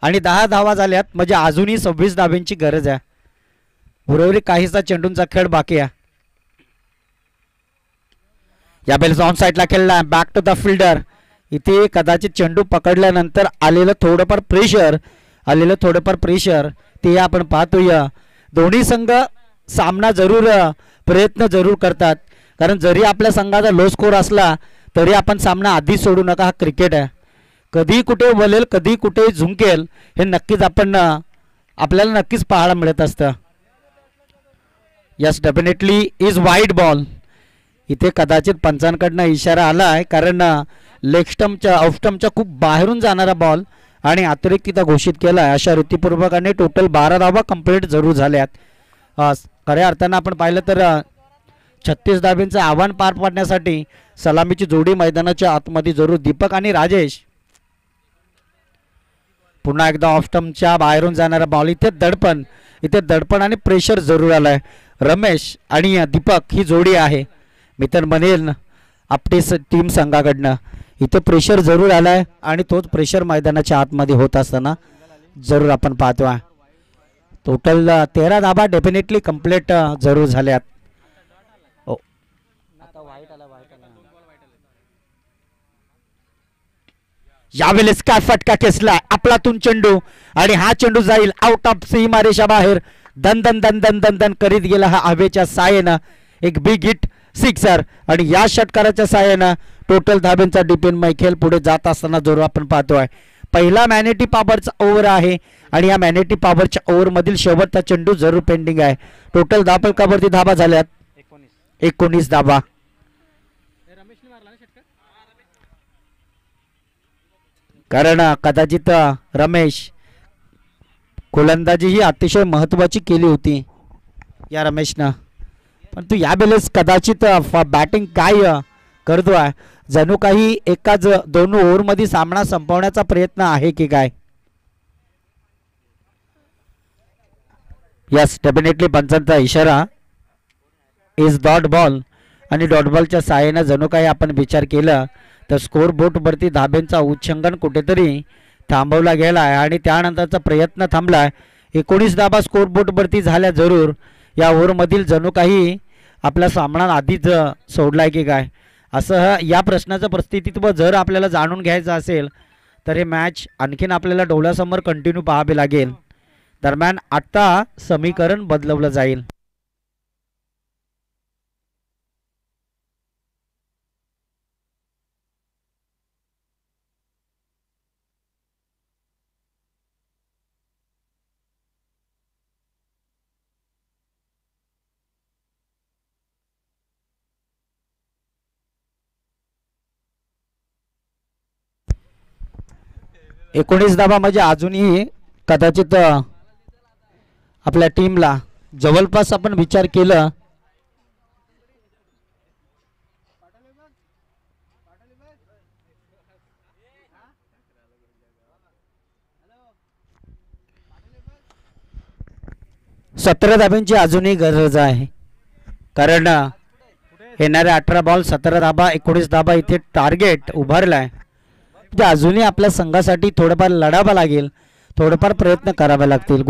आणि 10 धावा झाल्यात म्हणजे अजूनही 26 धाब्यांची गरज आहे. उर्वरित काहीसा चेंडूंचा खेळ बाकी आहे. यावेळेस ऑन साईडला खेळला, बॅक टू द फिल्डर. इथे कदाचित चेंडू पकडल्यानंतर आलेलं थोडंफार प्रेशर ते आपण पाहतोय. दोन्ही संघ सामना प्रयत्न जरूर करतात, कारण जरी आपल्या संघाचा लो स्कोर असला तरी आपण सामना आधीच सोडू नका. हा क्रिकेट आहे, कधी कुठे वलेल, कधी कुठे झुंकेल, हे नक्कीच आपल्याला नक्कीच पाहायला मिळत असतं. Yes, definitely is wide ball. इथे कदाचित पंचांकडनं इशारा आला आहे, कारण लेग स्टम्पच्या ऑफ स्टम्पच्या खूप बाहेरून जाणारा बॉल आणि अतिरिक्त घोषित केला आहे. अशा रीतीपूर्वकाने टोटल 12 धावा कंप्लीट जरूर झाल्यात. खऱ्या अर्थानं आपण पाहिलं तर 36 धाब्यांचं आव्हान पार पाडण्यासाठी सलामीची जोडी मैदानाच्या आतमध्ये जरूर. दीपक आणि राजेश. पुन्हा एकदा ऑफ स्टम्पच्या बाहेरून जाणारा बॉल. इथे दडपण आणि प्रेशर जरूर आलाय. रमेश आणि दीपक ही जोडी आहे, मी तर म्हणेन आपली टीम संघाकडनं. इथे प्रेशर जरूर आलाय आणि तोच प्रेशर मैदानाच्या आतमध्ये होत असताना जरूर आपण पाहतोय. टोटल 13 धाबा डेफिनेटली कंप्लीट जरूर झाल्यात. यावेळेस काय फटका खेचला, आपलातून चेंडू आणि हा चेंडू जाईल आउट ऑफ सीमारेषा बाहेर. दन दन दन दन दन दन करीत गेला हा हवेच्या सायेनं एक बिग हिट सिक्सर. आणि या षटकाराच्या सायेनं टोटल धाब्यांचा डिपेंड मैखेल पुढे जात असताना जरूर आपण पाहतोय. पहिला मॅनेटी पॉवरचा ओव्हर आहे आणि या मॅनेटी पॉवरच्या ओव्हर मधील शेवटचा चेंडू जरूर पेंडिंग आहे. टोटल धापलकावरती धाबा झाल्यात 19 धाबा. कारण कदाचित रमेश गोलंदाजी ही अतिशय महत्त्वाची केली होती या रमेशनं, पण तू यावेळेस कदाचित बॅटिंग काय करतोय, जणू काही एकाच 2 ओव्हरमध्ये सामना संपवण्याचा प्रयत्न आहे की काय. यस, डेफिनेटली पंचांचा इशारा इज डॉट बॉल आणि डॉटबॉलच्या सहाय्यानं जणू काही आपण विचार केला तर स्कोर बोर्डवरती धाब्यांचा उच्चांकन कुठेतरी थांबवला गेला आहे आणि त्यानंतरचा प्रयत्न थांबला आहे. 19 धाबा स्कोर बोर्डवरती झाल्या जरूर. या ओव्हरमधील जणू काही आपला सामना आधीच सोडला आहे की काय, असं या प्रश्नाचं प्रतिनिधित्व जर आपल्याला जाणून घ्यायचं असेल तर हे मॅच आणखीन आपल्याला डोळ्यासमोर कंटिन्यू पाहावे लागेल. दरम्यान आता समीकरण बदलवलं जाईल. एकोणीस धाबा म्हणजे अजूनही कदाचित आपल्या टीमला जवळपास आपण विचार केलं सतरा धाब्यांची अजूनही गरज आहे. कारण येणारे 18 बॉल 17 धाबा 19 धाबा इथे टार्गेट उभारलाय. म्हणजे अजूनही आपल्या संघासाठी थोडंफार लढावं लागेल, थोडंफार प्रयत्न करावे लागतील.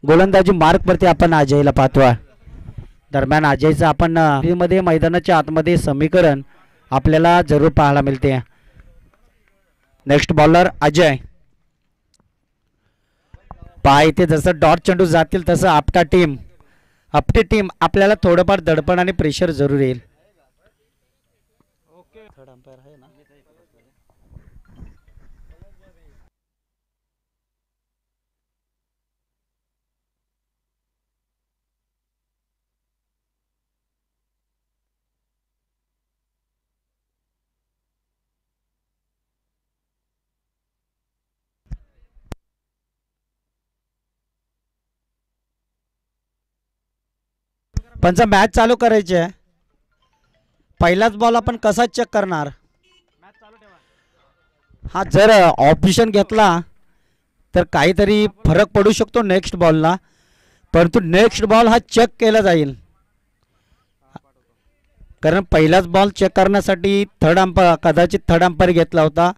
गोलंदाजी मार्कवरती आपण अजयला पाहतोय. दरम्यान अजयचं आपण मध्ये मैदानाच्या आतमध्ये समीकरण आपल्याला जरूर पाहायला मिळते. Next bowler Ajay. पहा इथे जसं डॉट चेंडू जातील तसं आपटी टीम आपल्याला थोडंफार दडपण आणि प्रेशर जरूर येईल. पंच मॅच चालू करायची आहे. पहिलाच बॉल आपण कसा चेक करणार? हा जर ऑप्शन घेतला तर काहीतरी फरक पडू शकतो नेक्स्ट बॉलला, परंतु नेक्स्ट बॉल हा चेक केला जाईल. कारण पहिलाच बॉल चेक करण्यासाठी कदाचित थर्ड अंपायर घेतला होता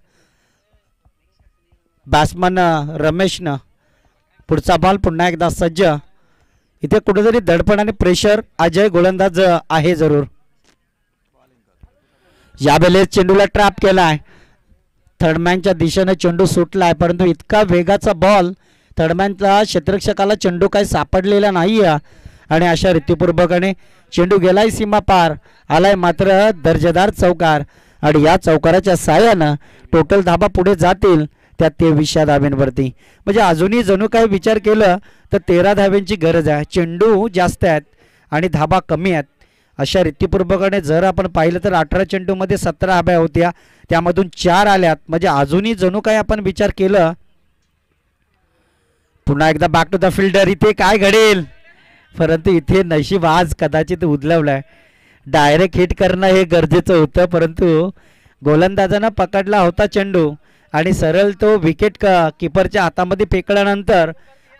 बॅट्समन रमेशनं. पुढचा बॉल पुन्हा एकदा सज्ज. इथे कुठेतरी दडपण आणि प्रेशर अजय गोलंदाज आहे जरूर. यावेळेस चेंडूला ट्रॅप केलाय. थर्डमॅनच्या दिशेने चेंडू सुटलाय, परंतु इतका वेगाचा बॉल थर्डमॅनचा क्षेत्ररक्षकाला चेंडू काही सापडलेला नाही आणि अशा रीतीपूर्वकाने चेंडू गेलाय सीमा पार. आलाय मात्र दर्जेदार चौकार आणि या चौकाराच्या साहाय्यानं टोटल धाबा पुढे जातील त्या 23 धाब्यांवरती. म्हणजे अजूनही जणू काही विचार केलं तर 13 धाब्यांची गरज आहे. चेंडू जास्त आहेत आणि धाबा कमी आहेत. अशा रीतीपूर्वकाने जर आपण पाहिलं तर 18 चेंडूमध्ये 17 धाब्या होत्या, त्यामधून 4 आल्यात. म्हणजे अजूनही जणू काही आपण विचार केलं. पुन्हा एकदा बॅक टू द फिल्डर. इथे काय घडेल, परंतु इथे नशीब आज कदाचित उदलवलंय. डायरेक्ट हिट करणं हे गरजेचं होतं, परंतु गोलंदाजानं पकडला होता चेंडू आणि सरळ तो विकेट किपरच्या हातामध्ये फेकल्यानंतर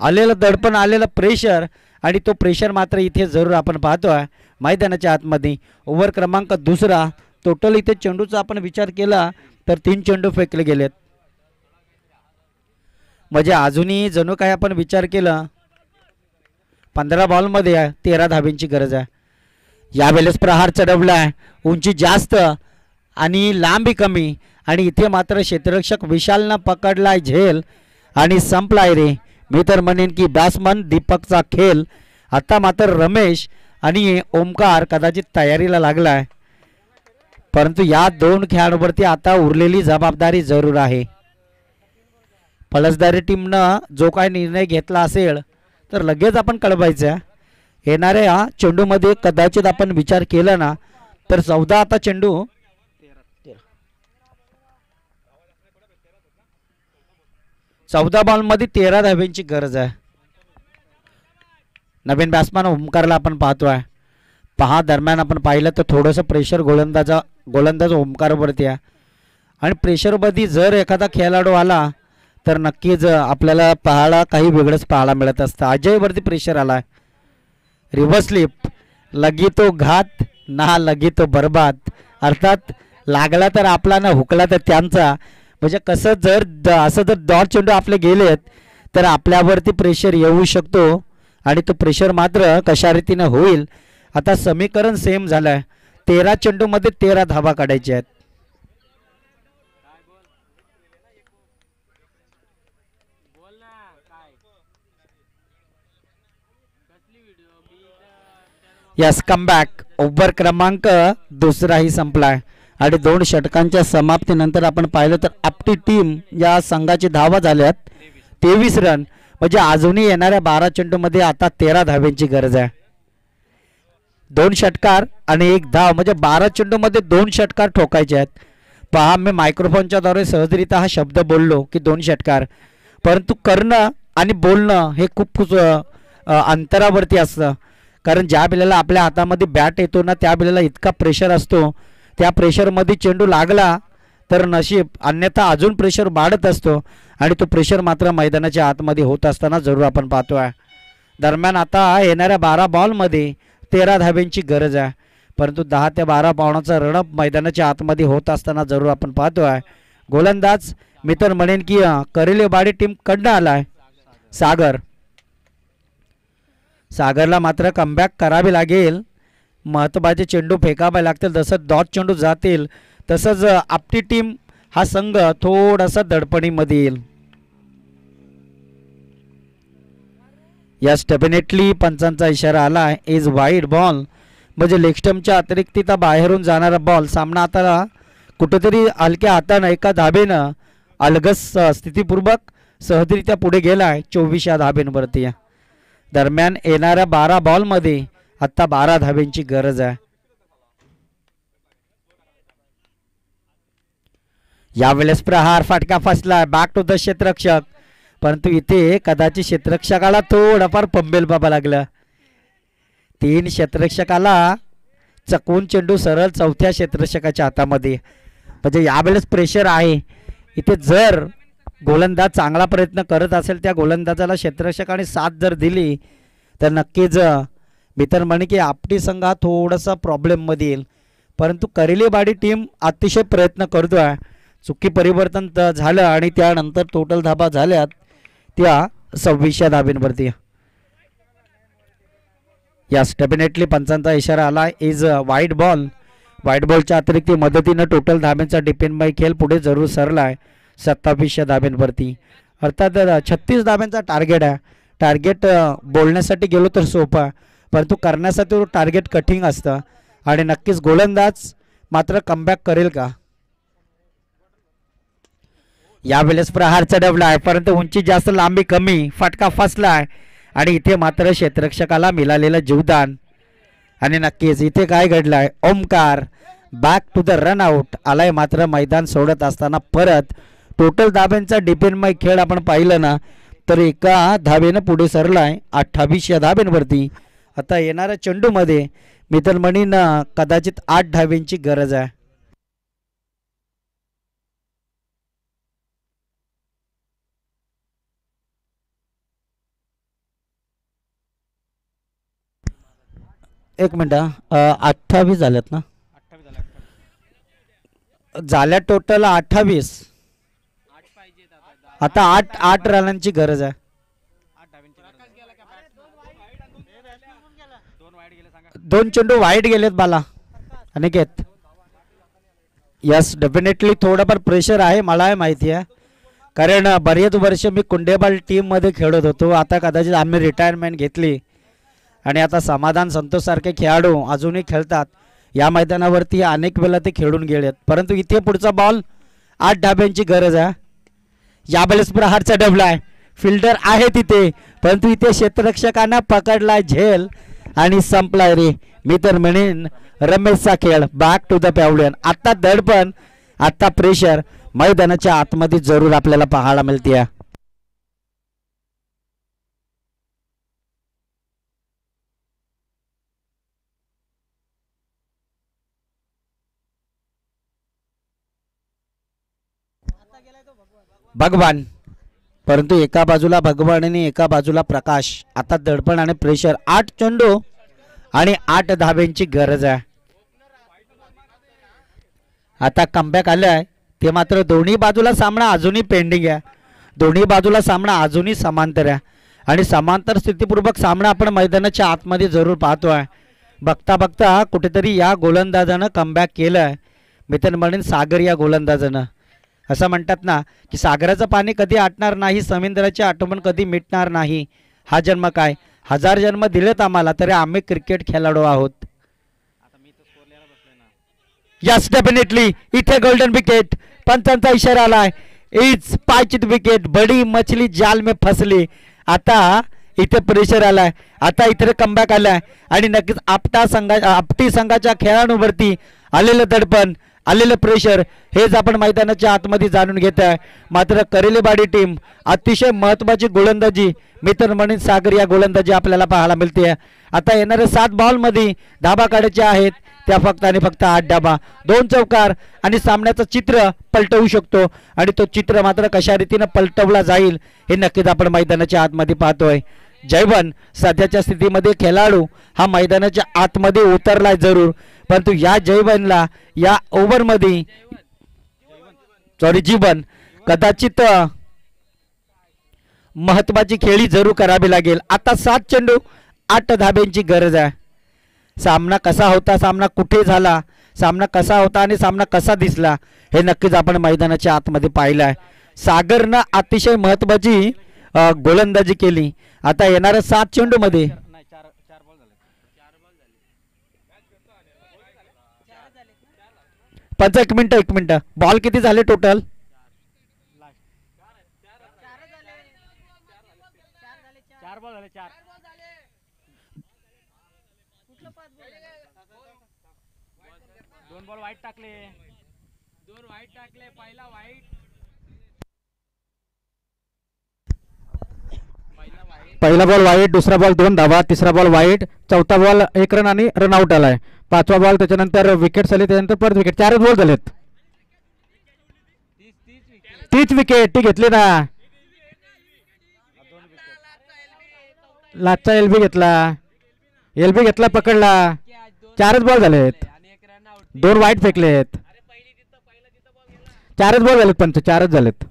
आलेलं दडपण, आलेलं प्रेशर आणि तो प्रेशर मात्र इथे जरूर आपण पाहतोय मैदानाच्या आतमध्ये. ओव्हर क्रमांक दुसरा. टोटल इथे चेंडूचा आपण विचार केला तर 3 चेंडू फेकले गेलेत. म्हणजे अजूनही जणू काय आपण विचार केला 15 बॉलमध्ये 13 धाब्यांची गरज आहे. यावेळेस प्रहार चढवलाय, उंची जास्त आणि लांबी कमी आणि इथे मात्र क्षेत्ररक्षक विशालनं पकडलाय झेल आणि संपलाय रे. मी तर म्हणेन की बॅट्समन दीपकचा खेळ. आता मात्र रमेश आणि ओमकार कदाचित तयारीला लागलाय, परंतु या 2 खेळाडूंवरती आता उरलेली जबाबदारी जरूर आहे. फलसदारी टीमनं जो काय निर्णय घेतला असेल तर लगेच आपण कळवायचं. येणाऱ्या चेंडूमध्ये कदाचित आपण विचार केला ना तर 14 आता चेंडू 14 बॉलमध्ये 13 धाब्यांची गरज आहे. नवीन बॅट्समॅन ओमकारला आपण पाहतोय. पहा दरम्यान आपण पाहिलं तर थोडंसं प्रेशर गोलंदाज ओमकारवरती आहे आणि प्रेशरमध्ये जर एखादा खेळाडू आला तर नक्कीच आपल्याला पाहायला काही वेगळंच पाहायला मिळत असतं. अजयवरती प्रेशर आलाय. रिव्हर्स स्लिप लगी तो घात ना लगी तो बरबाद. अर्थात लागला तर आपला ना हुकला तर त्यांचा. म्हणजे कसं असं जर डॉट चेंडू आपले गेलेत तर आपल्यावरती प्रेशर येऊ शकतो आणि तो प्रेशर मात्र कशा रीतीनं होईल. आता समीकरण सेम झालंय. 13 चेंडूमध्ये 13 धावा काढायच्या आहेत. Yes comeback. ओव्हर क्रमांक दुसराही संपलाय आणि 2 षटकांच्या समाप्तीनंतर आपण पाहिलं तर आपटी टीम या संघाची धावा झाल्यात 23 रन. म्हणजे अजूनही येणाऱ्या 12 चेंडूमध्ये आता 13 धाव्यांची गरज आहे. 2 षटकार आणि 1 धाव म्हणजे 12 चेंडूमध्ये 2 षटकार ठोकायचे आहेत. पहा मी मायक्रोफोनच्या द्वारे सहजरित्या हा शब्द बोललो की 2 षटकार, परंतु करणं आणि बोलणं हे खूप अंतरावरती असतं. कारण ज्या वेळेला आपल्या हातामध्ये बॅट येतो ना त्या वेळेला इतका प्रेशर असतो. त्या प्रेशरमध्ये चेंडू लागला तर नशीब, अन्यथा अजून प्रेशर वाढत असतो आणि तो प्रेशर मात्र मैदानाच्या आतमध्ये होत असताना जरूर आपण पाहतो आहे. दरम्यान आता येणाऱ्या 12 बॉलमध्ये 13 धाब्यांची गरज आहे. परंतु 10 ते 12 पावणाचा रणअप मैदानाच्या आतमध्ये होत असताना जरूर आपण पाहतो आहे. गोलंदाज मी तर म्हणेन की करेलेवाडी टीम कडनं आलाय सागर. सागरला मात्र कमबॅक करावी लागेल. महत्त्वाचे चेंडू फेकावे लागतील. जसं डॉट चेंडू जातील तसंच आपटी टीम हा संघ थोडासा दडपणीमध्ये येईल. यस डेफिनेटली पंचांचा इशारा आला आहे. इज वाईड बॉल म्हणजे लेग स्टंपच्या अतिरिक्तता बाहेरून जाणारा बॉल. सामना आता कुठेतरी हलक्या हातानं एका धाबेनं अलगस स्थितीपूर्वक सहजरित्या पुढे गेला आहे 24 या धाब्यांवरती. दरम्यान येणाऱ्या 12 बॉलमध्ये आता 12 धाब्यांची गरज आहे. यावेळेस प्रहार फटका फसला बॅक टू द क्षेत्ररक्षक, परंतु इथे कदाचित क्षेत्ररक्षकाला थोडंफार पंबेल बाबा लागलं. 3 क्षेत्ररक्षकाला चकवून चेंडू सरळ 4थ्या क्षेत्ररक्षकाच्या हातामध्ये. म्हणजे यावेळेस प्रेशर आहे इथे. जर गोलंदाज चांगला प्रयत्न करत असेल त्या गोलंदाजाला क्षेत्ररक्षकाने साथ जर दिली तर नक्कीच मी तर म्हणे की आपटी संघ हा थोडासा प्रॉब्लेममध्ये येईल. परंतु करेलेवाडी टीम अतिशय प्रयत्न करतो आहे. चुकी परिवर्तन झालं आणि त्यानंतर टोटल धाबा झाल्यात त्या 26 धाब्यांवरती. यस डेफिनेटली पंचांचा इशारा आला. Is wide ball. वाईड बॉलच्या अतिरिक्त मदतीनं टोटल धाब्यांचा डिपेंडबाई खेळ पुढे जरूर सरला आहे 27 धाब्यांवरती. अर्थात 36 धाब्यांचा टार्गेट आहे. टार्गेट बोलण्यासाठी गेलो तर सोपं, परंतु करण्यासाठी तो टार्गेट कठीण असतं आणि नक्कीच गोलंदाज मात्र कमबॅक करेल का. यावेळेस प्रहार चढवला आहे परंतु उंची जास्त लांबी कमी. फटका फसला आहे आणि इथे मात्र क्षेत्ररक्षकाला मिळालेलं जीवदान. आणि नक्कीच इथे काय घडलं आहे. Omkar back to the run out आलाय. मात्र मैदान सोडत असताना परत टोटल धाब्यांचा डिपेंडबाई खेळ आपण पाहिलं ना तर एका धाबेनं पुढे सरलाय 28 या धाब्यांवरती. आता येणाऱ्या चेंडूमध्ये मी तर म्हणीन कदाचित 8 धाब्यांची गरज आहे. एक मिनिट 28 झाल्यात ना. झाल्या टोटल 28. आता 8 रनांची गरज आहे. 2 चेंडू वाईट गेलेत बाला अनिकेत. यस डेफिनेटली थोडंफार प्रेशर आहे मला हे माहिती आहे. कारण बरेच वर्ष मी कुंडेबाल टीममध्ये खेळत होतो. आता कदाचित आम्ही रिटायरमेंट घेतली आणि आता समाधान संतोष सारखे खेळाडू अजूनही खेळतात. या मैदानावरती अनेक वेळा ते खेळून गेलेत. परंतु इथे पुढचा बॉल 8 धाब्यांची गरज आहे. यावेळेस प्रहार चढवलाय. फिल्डर आहे तिथे परंतु इथे क्षेत्ररक्षकांना पकडलाय झेल आणि संपलाय रे. मी तर म्हणेन रमेशचा खेळ बॅक टू द पॅव्हलियन. आता दडपण आता प्रेशर मैदानाच्या आतमध्ये जरूर आपल्याला पाहायला मिळते. भगवान परंतु एका बाजूला भगवान आणि एका बाजूला प्रकाश. आता दडपण आणि प्रेशर. 8 चेंडू आणि 8 धाब्यांची गरज आहे. आता कमबॅक आलं आहे ते मात्र दोन्ही बाजूला सामना अजूनही पेंडिंग आहे. दोन्ही बाजूला सामना अजूनही समांतर आहे आणि समांतर स्थितीपूर्वक सामना आपण मैदानाच्या आतमध्ये जरूर पाहतो आहे. बघता बघता कुठेतरी या गोलंदाजानं कमबॅक केलं आहे. मी तर म्हणेन सागर या गोलंदाजानं. असं म्हणतात ना की सागराचं पाणी कधी आटणार नाही, समुद्राची आठवण कधी मिटणार नाही. हा जन्म काय, 1000 जन्म दिलेत आम्हाला तरी आम्ही क्रिकेट खेळाडू आहोत. यस डेफिनेटली इथे गोल्डन विकेट. पंचांचा इशारा आलाय. It's पायचित wicket. बडी मछली जाल में फसली. आता इथे प्रेशर आलाय. आता इथे कमबॅक आलाय आणि नक्कीच आपटी संघाच्या खेळाडूंवरती आलेलं दडपण, आलेलं प्रेशर हेच आपण मैदानाच्या आतमध्ये जाणून घेत आहे. मात्र करेलेबाडी टीम अतिशय महत्त्वाची गोलंदाजी मी तर म्हणेन सागर या गोलंदाजी आपल्याला पाहायला मिळते. आता येणाऱ्या 7 बॉलमध्ये धाबा काढायचे आहेत त्या फक्त आणि फक्त 8 धाबा, 2 चौकार आणि सामन्याचं चित्र पलटवू शकतो आणि तो चित्र मात्र कशा रीतीनं पलटवला जाईल हे नक्कीच आपण मैदानाच्या आतमध्ये पाहतोय. जयवन सध्याच्या स्थितीमध्ये खेळाडू हा मैदानाच्या आतमध्ये उतरलाय जरूर, परंतु या जयवनला या ओव्हरमध्ये जीवन कदाचित महत्वाची खेळी जरूर करावी लागेल. आता 7 चेंडू 8 धाब्यांची गरज आहे. सामना कसा होता, सामना कुठे झाला, सामना कसा होता आणि सामना कसा दिसला हे नक्कीच आपण मैदानाच्या आतमध्ये पाहिलं आहे. सागरनं अतिशय महत्वाची गोलंदाजी केली. आता येणाऱ्या 7 चेंडूमध्ये एक मिनिट बॉल किती झाले टोटल? दोन बॉल वाईट टाकले. पहिला वाईट. पहिला बॉल वाईट, दुसरा बॉल 2 धावा, तिसरा बॉल वाईट, चौथा बॉल 1 रन आणि रनआउट आलाय. 5वा बॉल त्याच्यानंतर विकेट झाली, त्याच्यानंतर परत विकेट. 4च बॉल झालेत. 30 विकेट ती घेतली ना. लाचचा एलबी घेतला, पकडला. 4च बॉल झालेत, 2 वाईट फेकलेत. 4च बॉल झालेत, 4च झालेत.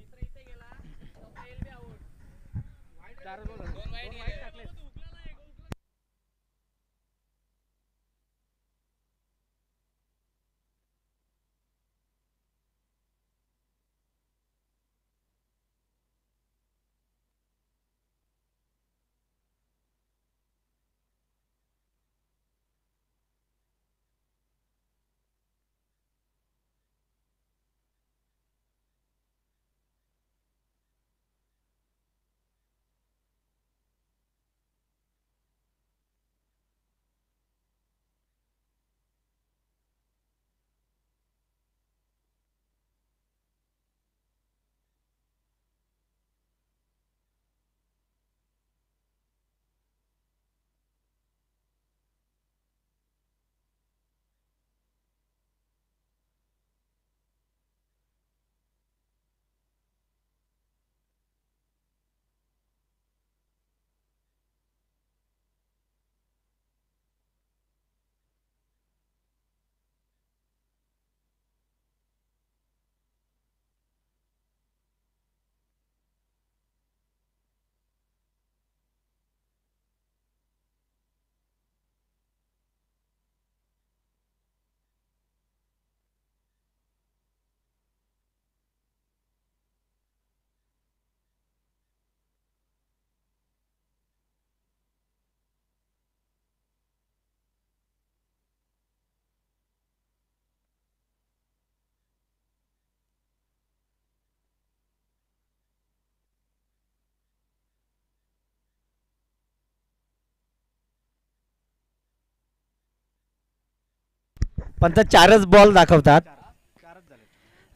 पण 4च बॉल दाखवतात.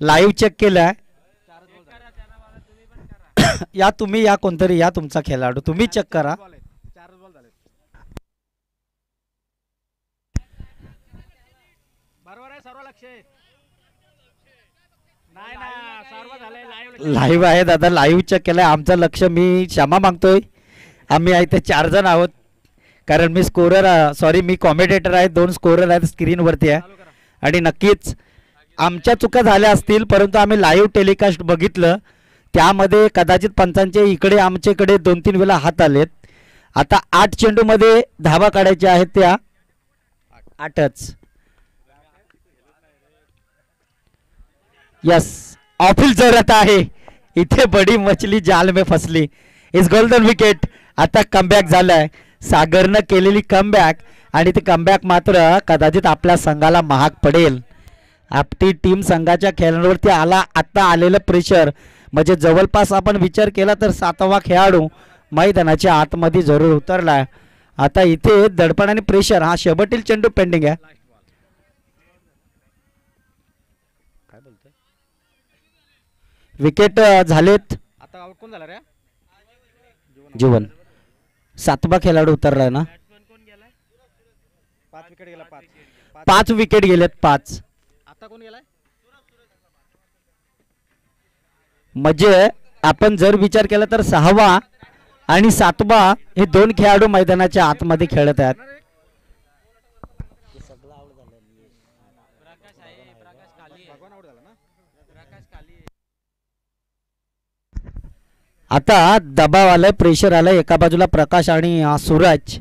लाईव्ह चेक केलाय. या तुम्ही या कोणतरी या तुमचा खेळाडू तुम्ही चेक करा. लाईव्ह आहे दादा, लाईव्ह चेक केलाय. आमचं लक्ष, मी क्षमा मागतोय, आम्ही इथे 4 जण आहोत कारण मी स्कोरर, सॉरी मी कॉमेंटेटर आहे. 2 स्कोरर आहेत स्क्रीनवरती आहे आणि नक्कीच आमच्या चुका झाल्या असतील, परंतु आम्ही लाईव्ह टेलिकास्ट बघितलं, त्यामध्ये कदाचित पंचांचे इकडे आमच्याकडे 2-3 वेळा हात आलेत. आता 8 चेंडूमध्ये धावा काढायच्या आहेत, त्या 8च. यस, ऑफिल जोरात आहे इथे, बडी मछली जाल में फसली. इस गोल्डन विकेट. आता कमबॅक झालाय, सागरनं केलेली कमबॅक, आणि ती कमबॅक मात्र कदाचित आपल्या संघाला महाग पडेल. आपली टीम संघाच्या खेळाडूवरती आता आलेलं प्रेशर म्हणजे जवळपास आपण विचार केला तर 7वा खेळाडू मैदानाच्या आतमध्ये जरूर उतरलाय. आता इथे दडपण आणि प्रेशर, हा शेवटील चेंडू पेंडिंग आहे. विकेट झालेत. आता आउट कोण झाला रे? जीवन 7वा खेळाडू उतरलाय ना. 5 विकेट गेला. 5 विकेट गेलेत. 5 आता कोण गेलाय? म्हणजे आपण जर विचार केला तर 6वा आणि 7वा हे 2 खेळाडू मैदानाच्या आतमध्ये खेळत आहेत. आता दबाव आलाय, प्रेशर आलाय. एका बाजूला प्रकाश आणि सूरज,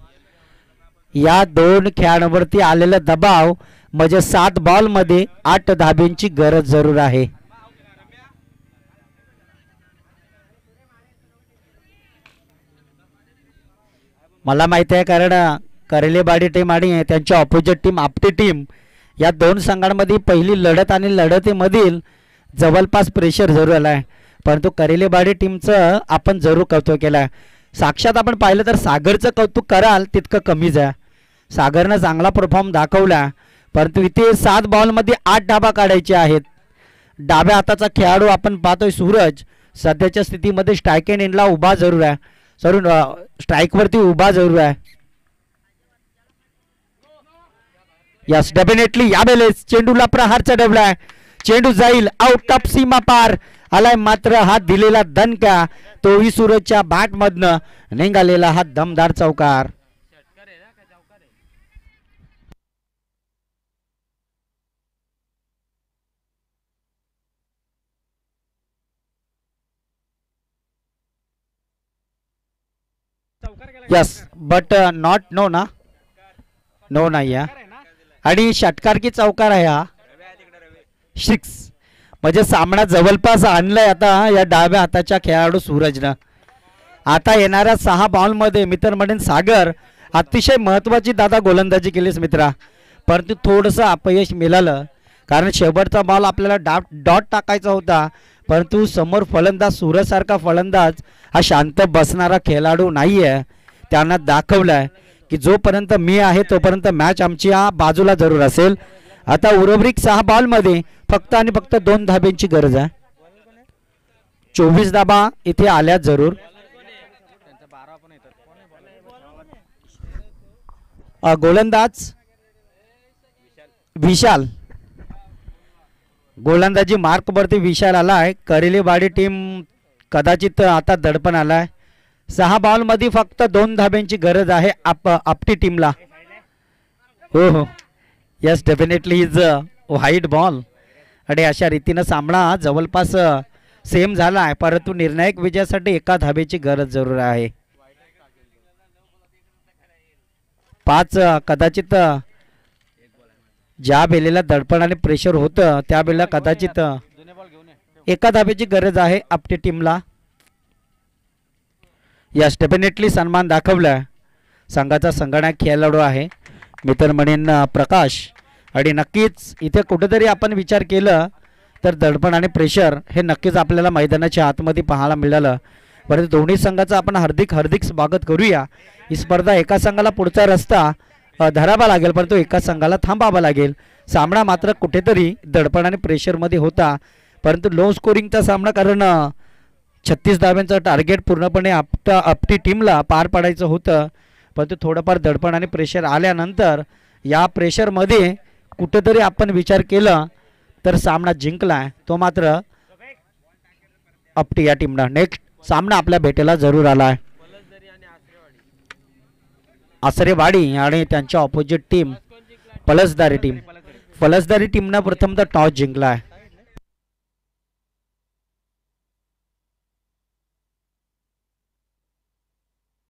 या 2 खेळाडूंवरती आलेला दबाव म्हणजे 7 बॉल मध्ये 8 धाब्यांची गरज जरूर आहे. मला माहिती आहे, कारण करेलेबाडी टीम आणि त्यांच्या ऑपोजिट टीम आपटी टीम, या 2 संघांमध्ये पहिली लढत आणि लढतीमधील जवळपास प्रेशर जरूर आलाय. परंतु करेलेबाडी टीमचं आपण जरूर कौतुक केलं. साक्षात आपण पाहिलं तर सागरचं कौतुक कराल तितकं कमीच आहे. सागरनं चांगला परफॉर्म दाखवला, परंतु इथे 7 बॉलमध्ये 8 धाबा काढायचे आहेत. डाव्या हाताचा खेळाडू आपण पाहतोय सूरज, सध्याच्या स्थितीमध्ये स्ट्राईक एंड एंडला उभा जरूर आहे, स्ट्राईकवरती उभा जरूर आहे. यस, डेफिनेटली यावेळेस चेंडूला प्रहार चढवलाय. चेंडू जाईल आउट ऑफ सीमा पार आलाय, मात्र हा दिलेला दणका तोही सूरजच्या बॅट मधनं निघालेला हा दमदार चौकार. यस, बट नॉट नो ना, नो नाही आहे. आणि षटकार की चौकार आहे हा 6. म्हणजे सामना जवळपास आणलाय आता या डाव्या हाताच्या खेळाडू सूरजनं. आता येणाऱ्या 6 बॉलमध्ये मित्र म्हणेन सागर अतिशय महत्वाची दादा गोलंदाजी केलीस मित्रा, परंतु थोडंसं अपयश मिळालं, कारण शेवटचा बॉल आपल्याला डॉट टाकायचा होता, परंतु समोर फलंदाज सूरजसारखा फलंदाज हा शांत बसणारा खेळाडू नाही आहे. त्यांना दाखवलंय की जोपर्यंत मी आहे तोपर्यंत मॅच आमची या बाजूला जरूर असेल. आता उर्वरित 6 बॉलमध्ये फक्त आणि फक्त 2 धाब्यांची गरज आहे. 24 धाबा इथे आल्या जरूर. गोलंदाज विशाल, गोलंदाजी मार्क वरती विशाल आलाय. करेलेबाडी टीम कदाचित आता दडपण आलाय. 6 बॉलमध्ये फक्त 2 धाब्यांची गरज आहे आपटी टीमला. हो हो, yes, definitely is white ball. आणि अशा रीतीनं सामना जवळपास सेम झाला आहे, परंतु निर्णायक विजयासाठी एका धाब्याची गरज जरूर आहे. 5 कदाचित ज्या वेळेला दडपण आणि प्रेशर होतं त्या वेळेला कदाचित एका धाब्याची गरज आहे आपली टीमला. यस, डेफिनेटली सन्मान दाखवला. संघाचा संगणक खेळाडू आहे मित्र म्हणेन प्रकाश, आणि नक्कीच इथे कुठेतरी आपण विचार केलं तर दडपण आणि प्रेशर हे नक्कीच आपल्याला मैदानाच्या आतमध्ये पाहायला मिळालं. परंतु दोन्ही संघाचं आपण हार्दिक स्वागत करूया. ही स्पर्धा एका संघाला पुढचा रस्ता धरावा लागेल, परंतु एका संघाला थांबावा लागेल. सामना मात्र कुठेतरी दडपण आणि प्रेशरमध्ये होता, परंतु लो स्कोरिंगचा सामना, कारण 36 धाब्यांचं टार्गेट पूर्णपणे आपटी टीमला पार पाडायचं होतं. परंतु थोडंफार दडपण आणि प्रेशर आल्यानंतर या प्रेशरमध्ये कुठेतरी आपण विचार केला तर सामना जिंकला, तो मात्र आपटी या टीमला. नेक्स्ट सामना आपल्या भेटेला जरूर आला आहे. आसरेवाडी आणि त्यांच्या ऑपोजिट टीम पलसदारी टीम. फलसदारी टीमनं प्रथमतः टॉस जिंकला आहे.